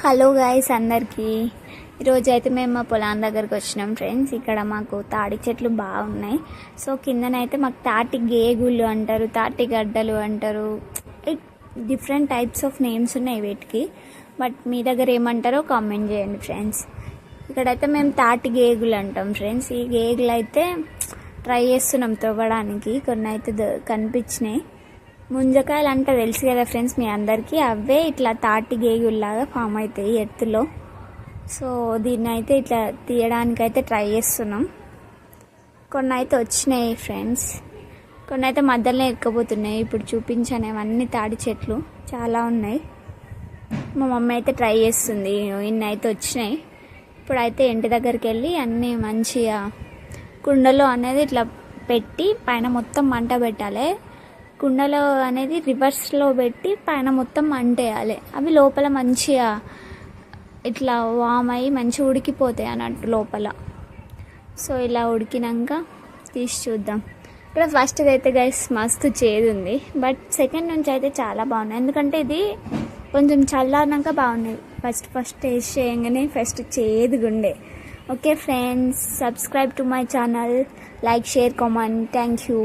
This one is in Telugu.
హలో గాయ్స్ అందరికీ ఈరోజు అయితే మేము మా పొలం దగ్గరికి వచ్చినాం ఫ్రెండ్స్. ఇక్కడ మాకు తాడి చెట్లు బాగున్నాయి. సో కిందనైతే మాకు తాటి గేగుళ్ళు అంటారు, తాటి గడ్డలు అంటారు. డిఫరెంట్ టైప్స్ ఆఫ్ నేమ్స్ ఉన్నాయి వీటికి. బట్ మీ దగ్గర ఏమంటారో కామెంట్ చేయండి ఫ్రెండ్స్. ఇక్కడైతే మేము తాటి గేగులు అంటాం ఫ్రెండ్స్. ఈ గేగులు అయితే ట్రై చేస్తున్నాం తవ్వడానికి. కొన్ని అయితే కనిపించినాయి. ముంజకాయలు అంటే తెలుసు కదా ఫ్రెండ్స్ మీ అందరికీ. అవే ఇట్లా తాటి గేగుల్లాగా ఫామ్ అవుతాయి ఎత్తులో. సో దీన్ని అయితే ఇట్లా తీయడానికైతే ట్రై చేస్తున్నాం. కొన్ని అయితే వచ్చినాయి ఫ్రెండ్స్, కొన్ని అయితే మధ్యలో ఎక్కపోతున్నాయి. ఇప్పుడు చూపించానేవన్నీ తాటి చెట్లు చాలా ఉన్నాయి. మా మమ్మీ అయితే ట్రై చేస్తుంది. ఇన్ని అయితే వచ్చినాయి. ఇప్పుడైతే ఇంటి దగ్గరికి వెళ్ళి అన్నీ మంచిగా కుండలో అనేది ఇట్లా పెట్టి పైన మొత్తం మంట పెట్టాలి. కుండలో అనేది రివర్స్లో పెట్టి పైన మొత్తం మంటేయాలి. అవి లోపల మంచిగా ఇట్లా వామ్ అయ్యి మంచిగా ఉడికిపోతాయి అన్నట్టు లోపల. సో ఇలా ఉడికినాక తీసి చూద్దాం. ఇక్కడ ఫస్ట్ అయితే గైస్ మస్తు చేదు ఉంది. బట్ సెకండ్ నుంచి అయితే చాలా బాగున్నాయి. ఎందుకంటే ఇది కొంచెం చల్లారినాక బాగున్నాయి. ఫస్ట్ టేస్ట్ చేయగానే ఫస్ట్ చేదుగుండే. Okay friends, subscribe to my channel, like, share, comment. Thank you.